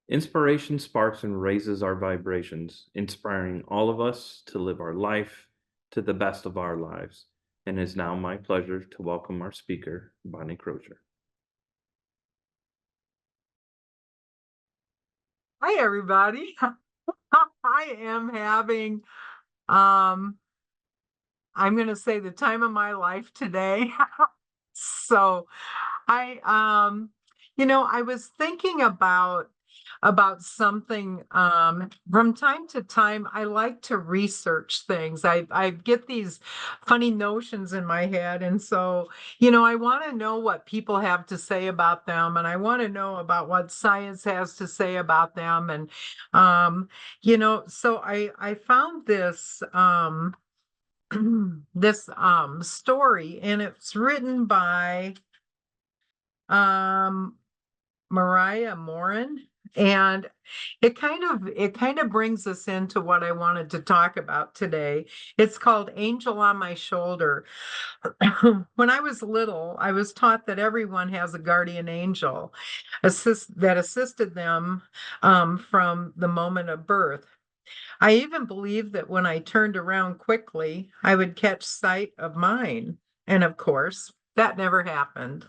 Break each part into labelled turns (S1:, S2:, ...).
S1: Inspiration sparks and raises our vibrations, inspiring all of us to live our life to the best of our lives. And it is now my pleasure to welcome our speaker, Bonnie Crosier.
S2: Hi, everybody. I am having, um, I'm going to say the time of my life today. So I, I was thinking about something, from time to time. I like to research things. I get these funny notions in my head, and so I want to know what people have to say about them, and I want to know about what science has to say about them, and so I found this this story, and it's written by um Mariah Morin. And it kind of brings us into what I wanted to talk about today. It's called Angel on My Shoulder. When I was little, I was taught that everyone has a guardian angel that assisted them from the moment of birth. I even believed that when I turned around quickly, I would catch sight of mine. And of course, that never happened.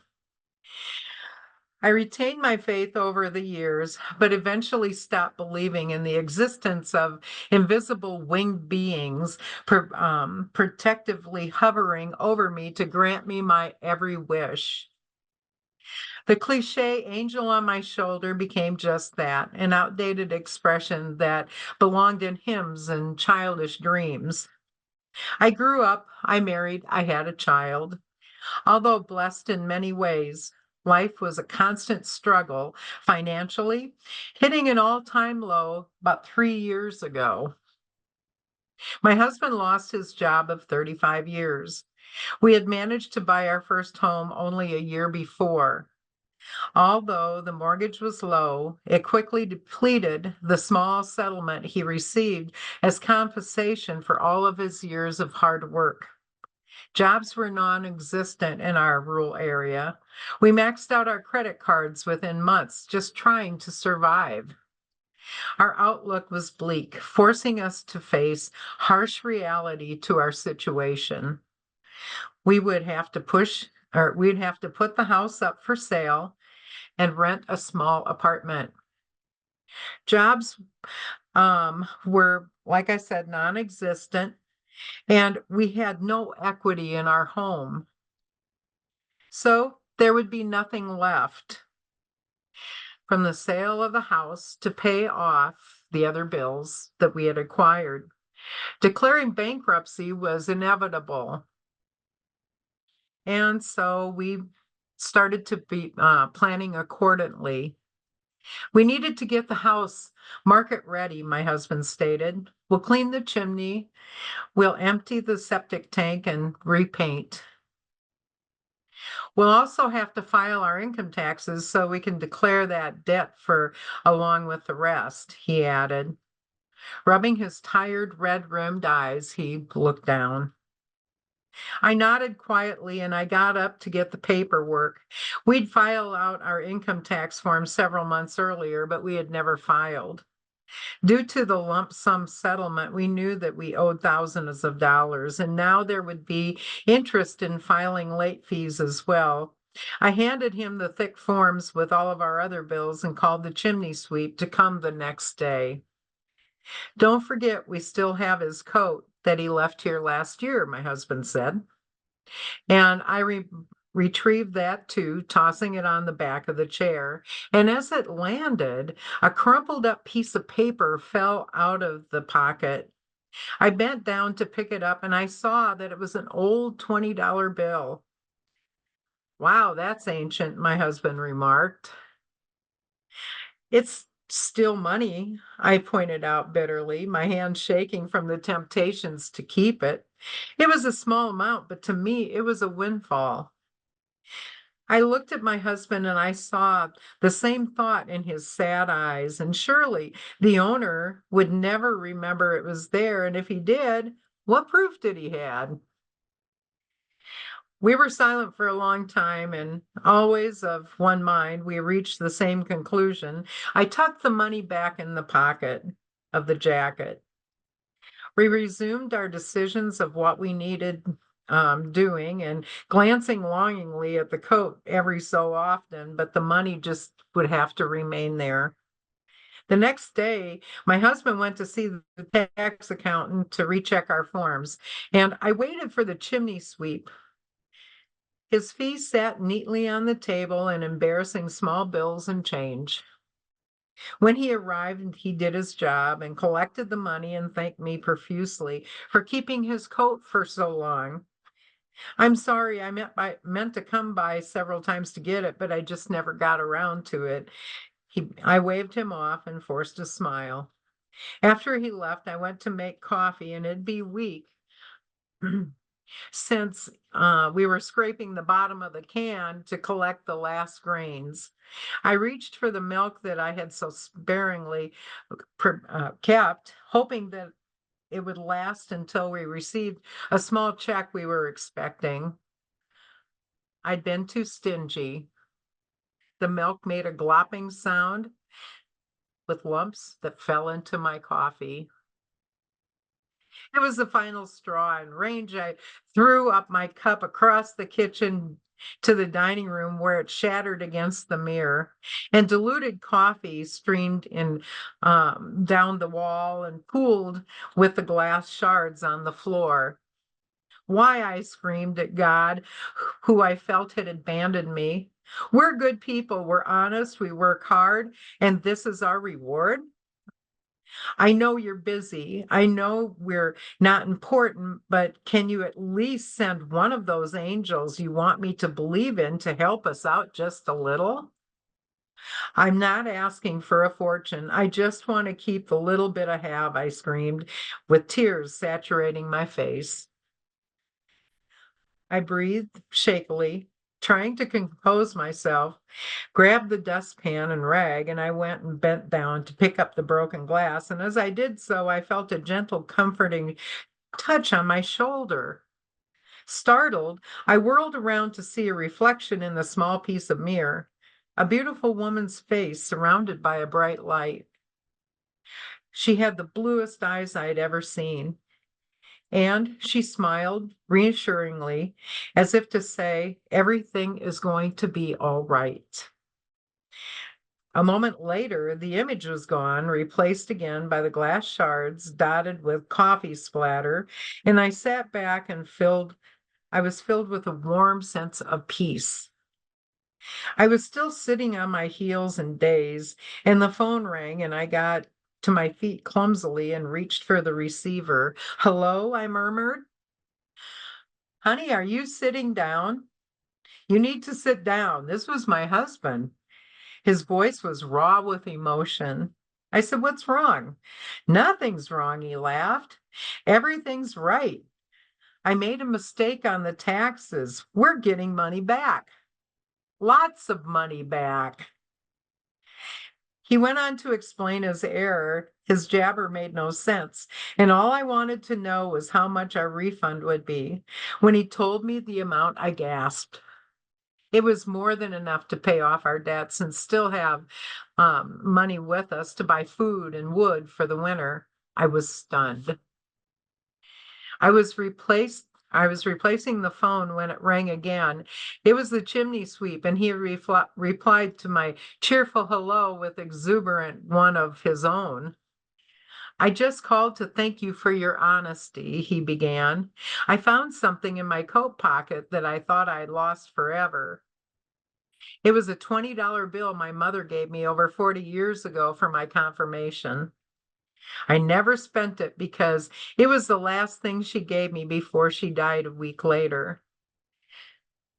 S2: I retained my faith over the years, but eventually stopped believing in the existence of invisible winged beings protectively hovering over me to grant me my every wish. The cliche angel on my shoulder became just that, an outdated expression that belonged in hymns and childish dreams. I grew up, I married, I had a child. Although blessed in many ways, life was a constant struggle financially, hitting an all-time low about 3 years ago. My husband lost his job of 35 years. We had managed to buy our first home only a year before. Although the mortgage was low, it quickly depleted the small settlement he received as compensation for all of his years of hard work. Jobs were non-existent in our rural area. We maxed out our credit cards within months, just trying to survive. Our outlook was bleak, forcing us to face harsh reality to our situation. We would have to we'd have to put the house up for sale and rent a small apartment. Jobs were, like I said, non-existent, and we had no equity in our home. So there would be nothing left from the sale of the house to pay off the other bills that we had acquired. Declaring bankruptcy was inevitable. And so we started to be planning accordingly. We needed to get the house market ready, my husband stated. We'll clean the chimney, we'll empty the septic tank and repaint. We'll also have to file our income taxes so we can declare that debt for along with the rest, he added. Rubbing his tired red-rimmed eyes, he looked down. I nodded quietly and I got up to get the paperwork. We'd filed out our income tax form several months earlier, but we had never filed. Due to the lump sum settlement, we knew that we owed thousands of dollars, and now there would be interest in filing late fees as well. I handed him the thick forms with all of our other bills and called the chimney sweep to come the next day. Don't forget, we still have his coat that he left here last year, my husband said. And I retrieved that too, tossing it on the back of the chair. And as it landed, a crumpled up piece of paper fell out of the pocket. I bent down to pick it up and I saw that it was an old $20 bill. Wow, that's ancient, my husband remarked. It's still money, I pointed out bitterly, my hands shaking from the temptations to keep it. It was a small amount, but to me, it was a windfall. I looked at my husband and I saw the same thought in his sad eyes. And surely the owner would never remember it was there. And if he did, what proof did he have? We were silent for a long time, and always of one mind, we reached the same conclusion. I tucked the money back in the pocket of the jacket. We resumed our decisions of what we needed doing and glancing longingly at the coat every so often, but the money just would have to remain there. The next day, my husband went to see the tax accountant to recheck our forms, and I waited for the chimney sweep. His fees sat neatly on the table in embarrassing small bills and change. When he arrived, he did his job and collected the money and thanked me profusely for keeping his coat for so long. I'm sorry, meant to come by several times to get it, but I just never got around to it. I waved him off and forced a smile. After he left, I went to make coffee, and it'd be weak since we were scraping the bottom of the can to collect the last grains. I reached for the milk that I had so sparingly kept, hoping that it would last until we received a small check we were expecting. I'd been too stingy. The milk made a glopping sound with lumps that fell into my coffee. It was the final straw. In range, I threw up my cup across the kitchen to the dining room where it shattered against the mirror, and diluted coffee streamed in down the wall and pooled with the glass shards on the floor. Why, I screamed at God, who I felt had abandoned me. We're good people. We're honest. We work hard. And this is our reward. I know you're busy. I know we're not important, but can you at least send one of those angels you want me to believe in to help us out just a little? I'm not asking for a fortune. I just want to keep the little bit I have, I screamed, with tears saturating my face. I breathed shakily, trying to compose myself, grabbed the dustpan and rag, and I went and bent down to pick up the broken glass. And as I did so, I felt a gentle, comforting touch on my shoulder. Startled, I whirled around to see a reflection in the small piece of mirror, a beautiful woman's face surrounded by a bright light. She had the bluest eyes I'd ever seen, and she smiled reassuringly, as if to say, everything is going to be all right. A moment later, the image was gone, replaced again by the glass shards dotted with coffee splatter, and I sat back and I was filled with a warm sense of peace. I was still sitting on my heels and dazed, and the phone rang, and I got to my feet clumsily and reached for the receiver. Hello, I murmured. Honey, are you sitting down? You need to sit down. This was my husband. His voice was raw with emotion. I said, what's wrong? Nothing's wrong, he laughed. Everything's right. I made a mistake on the taxes. We're getting money back. Lots of money back. He went on to explain his error. His jabber made no sense, and all I wanted to know was how much our refund would be. When he told me the amount, I gasped. It was more than enough to pay off our debts and still have money with us to buy food and wood for the winter. I was stunned. I was replaced. I was replacing the phone when it rang again. It was the chimney sweep, and he replied to my cheerful hello with exuberant one of his own. I just called to thank you for your honesty, he began. I found something in my coat pocket that I thought I'd lost forever. It was a $20 bill my mother gave me over 40 years ago for my confirmation. I never spent it because it was the last thing she gave me before she died a week later.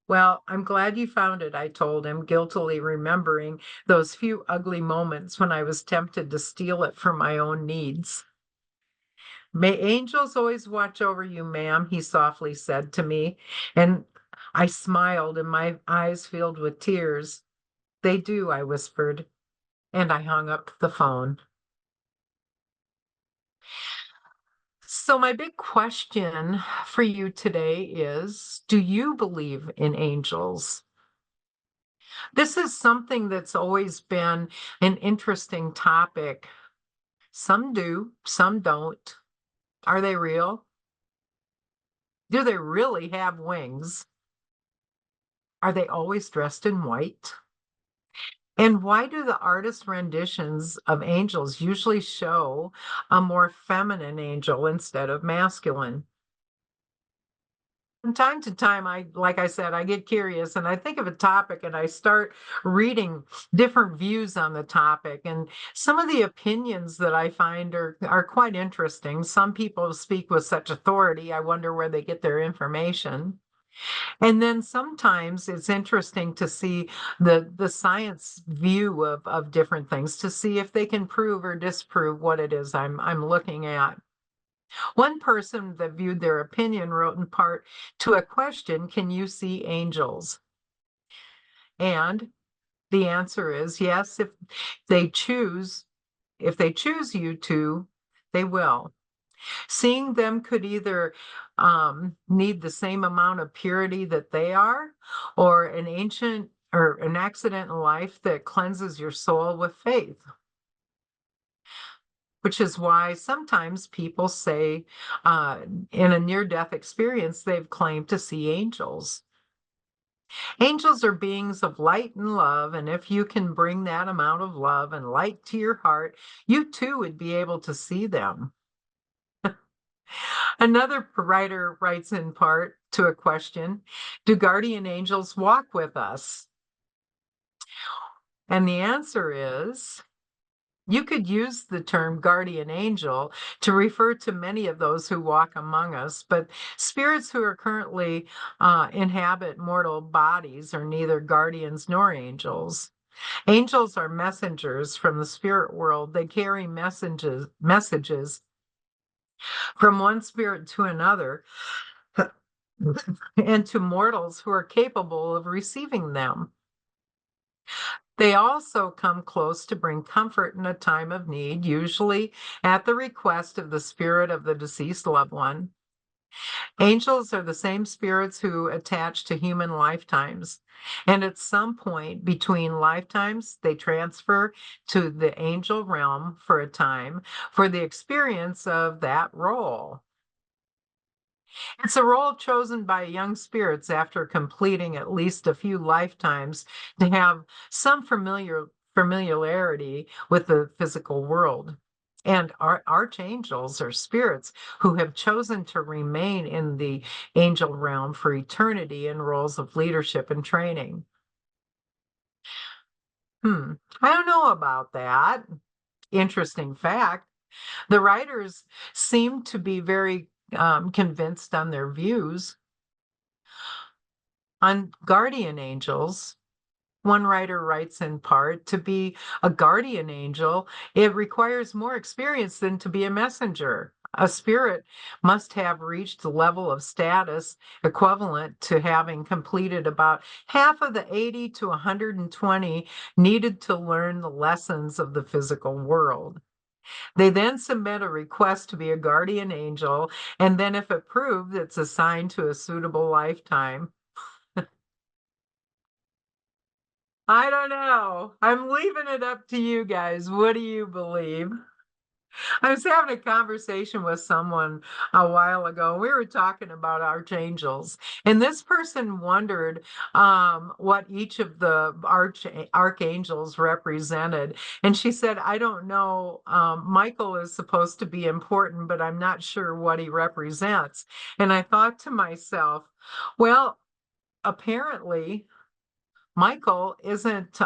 S2: Well, I'm glad you found it, I told him, guiltily remembering those few ugly moments when I was tempted to steal it for my own needs. May angels always watch over you, ma'am, he softly said to me, and I smiled and my eyes filled with tears. They do, I whispered, and I hung up the phone. So, my big question for you today is, do you believe in angels? This is something that's always been an interesting topic. Some do, some don't. Are they real? Do they really have wings? Are they always dressed in white? And why do the artist renditions of angels usually show a more feminine angel instead of masculine? From time to time, like I said, I get curious and I think of a topic and I start reading different views on the topic. And some of the opinions that I find are quite interesting. Some people speak with such authority, I wonder where they get their information. And then sometimes it's interesting to see the science view of different things to see if they can prove or disprove what it is I'm looking at. One person that viewed their opinion wrote in part to a question, can you see angels? And the answer is yes, they choose, if they choose you to, they will. Seeing them could either need the same amount of purity that they are, or an ancient or an accident in life that cleanses your soul with faith. Which is why sometimes people say in a near death experience, they've claimed to see angels. Angels are beings of light and love. And if you can bring that amount of love and light to your heart, you too would be able to see them. Another writer writes in part to a question, do guardian angels walk with us? And the answer is, you could use the term guardian angel to refer to many of those who walk among us, but spirits who are currently inhabit mortal bodies are neither guardians nor angels. Angels are messengers from the spirit world. They carry messages from one spirit to another and to mortals who are capable of receiving them. They also come close to bring comfort in a time of need, usually at the request of the spirit of the deceased loved one. Angels are the same spirits who attach to human lifetimes. And at some point between lifetimes, they transfer to the angel realm for a time for the experience of that role. It's a role chosen by young spirits after completing at least a few lifetimes to have some familiarity with the physical world. And archangels are spirits who have chosen to remain in the angel realm for eternity in roles of leadership and training. Hmm, I don't know about that. Interesting fact. The writers seem to be very convinced on their views. On guardian angels, one writer writes in part, to be a guardian angel, it requires more experience than to be a messenger. A spirit must have reached the level of status equivalent to having completed about half of the 80 to 120 needed to learn the lessons of the physical world. They then submit a request to be a guardian angel, and then, if approved, it's assigned to a suitable lifetime. I don't know. I'm leaving it up to you guys. What do you believe? I was having a conversation with someone a while ago. We were talking about archangels, and this person wondered what each of the archangels represented. And she said, I don't know. Michael is supposed to be important, but I'm not sure what he represents. And I thought to myself, well, apparently Michael isn't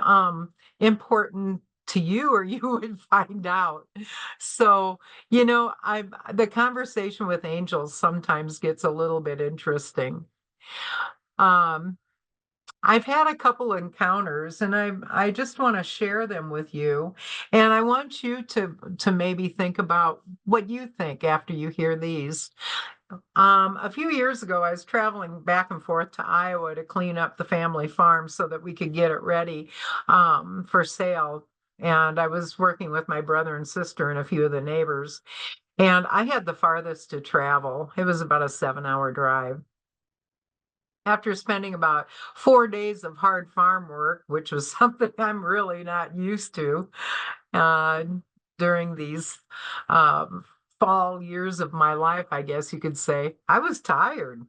S2: important to you, or you would find out. So, I the conversation with angels sometimes gets a little bit interesting. Um, I've had a couple encounters and I just want to share them with you. And I want you to maybe think about what you think after you hear these. A few years ago, I was traveling back and forth to Iowa to clean up the family farm so that we could get it ready for sale. And I was working with my brother and sister and a few of the neighbors. And I had the farthest to travel. It was about a 7-hour drive. After spending about 4 days of hard farm work, which was something I'm really not used to uh, during these um, fall years of my life, I guess you could say, I was tired.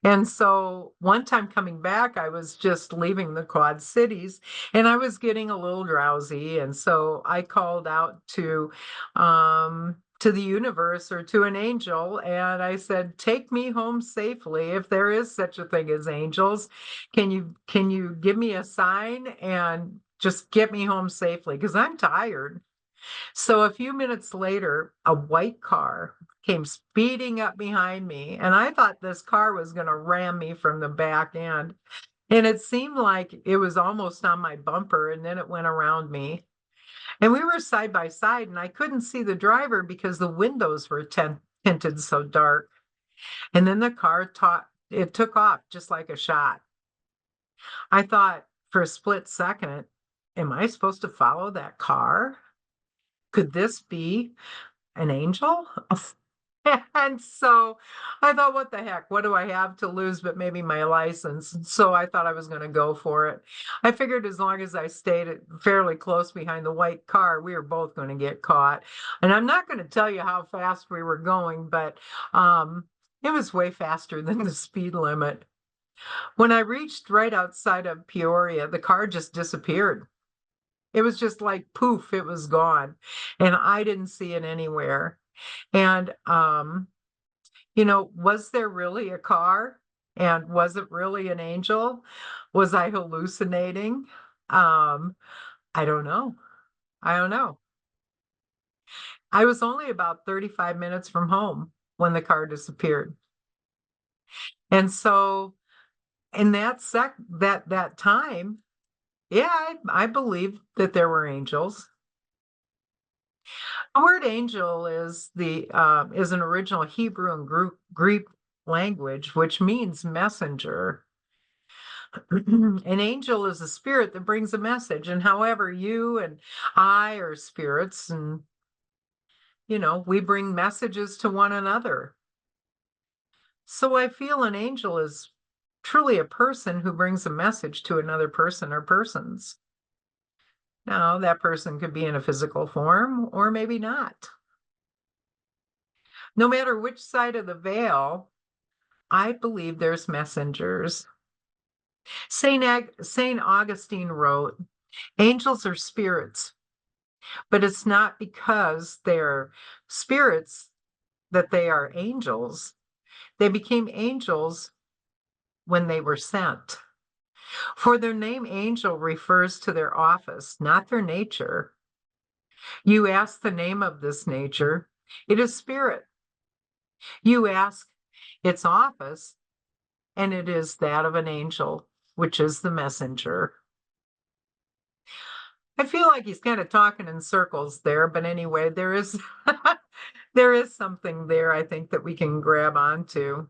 S2: And so one time coming back, I was just leaving the Quad Cities and I was getting a little drowsy. And so I called out to the universe or to an angel and I said, take me home safely. If there is such a thing as angels, can you give me a sign and just get me home safely? Because I'm tired. So a few minutes later, a white car came speeding up behind me, and I thought this car was going to ram me from the back end. And it seemed like it was almost on my bumper, and then it went around me. And we were side by side, and I couldn't see the driver because the windows were tinted so dark. And then the car it took off just like a shot. I thought for a split second, am I supposed to follow that car? Could this be an angel? And so I thought, what the heck? What do I have to lose but maybe my license? So I thought I was going to go for it. I figured as long as I stayed fairly close behind the white car, we were both going to get caught. And I'm not going to tell you how fast we were going, but it was way faster than the speed limit. When I reached right outside of Peoria, the car just disappeared. It was just like poof, it was gone. And I didn't see it anywhere. And was there really a car? And was it really an angel? Was I hallucinating? Um, I don't know. I don't know. I was only about 35 minutes from home when the car disappeared. And so in that time, yeah, I believe that there were angels. The word angel is an original Hebrew and Greek language, which means messenger. An angel is a spirit that brings a message, and however you and I are spirits, and we bring messages to one another. So I feel an angel is truly a person who brings a message to another person or persons. Now, that person could be in a physical form or maybe not. No matter which side of the veil, I believe there's messengers. Saint Augustine wrote, angels are spirits, but it's not because they're spirits that they are angels. They became angels when they were sent. For their name angel refers to their office, not their nature. You ask the name of this nature, it is spirit. You ask its office, and it is that of an angel, which is the messenger. I feel like he's kind of talking in circles there, but anyway, there is there is something there I think that we can grab onto.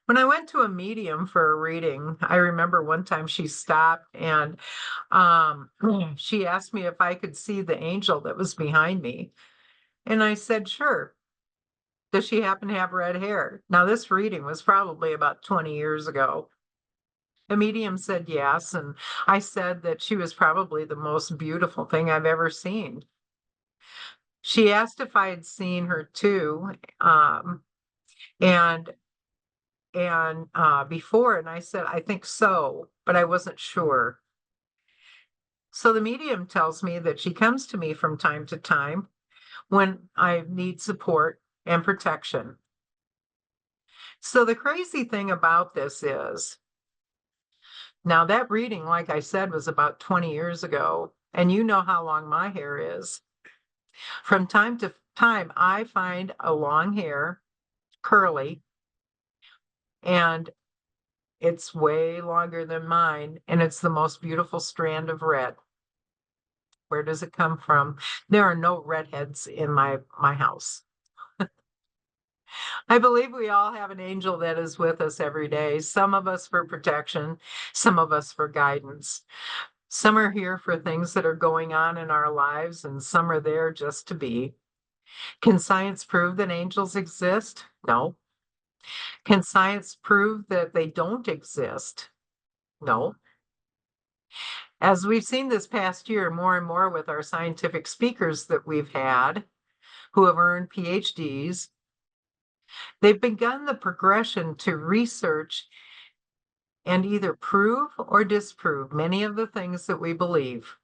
S2: When I went to a medium for a reading, I remember one time she stopped and she asked me if I could see the angel that was behind me. And I said, sure. Does she happen to have red hair? Now, this reading was probably about 20 years ago. The medium said yes, and I said that she was probably the most beautiful thing I've ever seen. She asked if I had seen her too, and before, and I said I think so, but I wasn't sure. So the medium tells me that she comes to me from time to time when I need support and protection. So the crazy thing about this is, now that reading, like I said, was about 20 years ago, and you know how long my hair is. From time to time, I find a long hair, curly, and it's way longer than mine, and it's the most beautiful strand of red. Where does it come from? There are no redheads in my house. I believe we all have an angel that is with us every day, some of us for protection, some of us for guidance. Some are here for things that are going on in our lives, and some are there just to be. Can science prove that angels exist? No. Can science prove that they don't exist? No. As we've seen this past year more and more with our scientific speakers that we've had who have earned PhDs, they've begun the progression to research and either prove or disprove many of the things that we believe.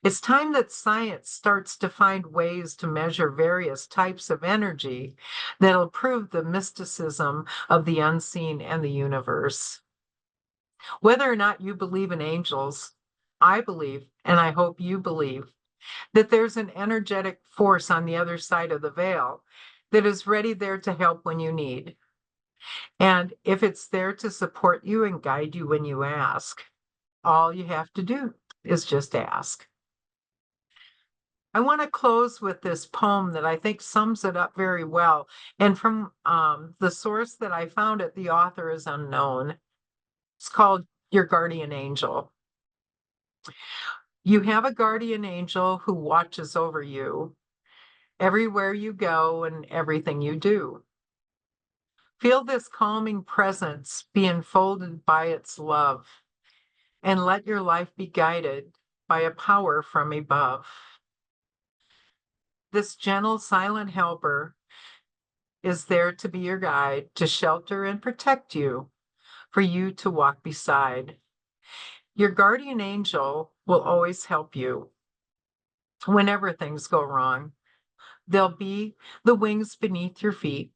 S2: It's time that science starts to find ways to measure various types of energy that'll prove the mysticism of the unseen and the universe. Whether or not you believe in angels, I believe, and I hope you believe, that there's an energetic force on the other side of the veil that is ready there to help when you need. And if it's there to support you and guide you when you ask, all you have to do is just ask. I want to close with this poem that I think sums it up very well. And from the source that I found it, the author is unknown. It's called Your Guardian Angel. You have a guardian angel who watches over you everywhere you go and everything you do. Feel this calming presence be enfolded by its love, and let your life be guided by a power from above. This gentle, silent helper is there to be your guide, to shelter and protect you, for you to walk beside. Your guardian angel will always help you whenever things go wrong. They'll be the wings beneath your feet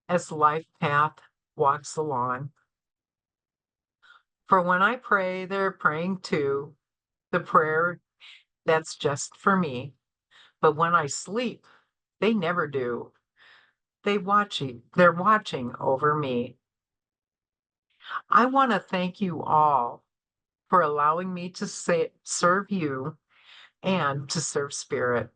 S2: as life path walks along. For when I pray, they're praying too. The prayer that's just for me. But when I sleep, they never do. They're watching over me. I want to thank you all for allowing me to serve you and to serve spirit.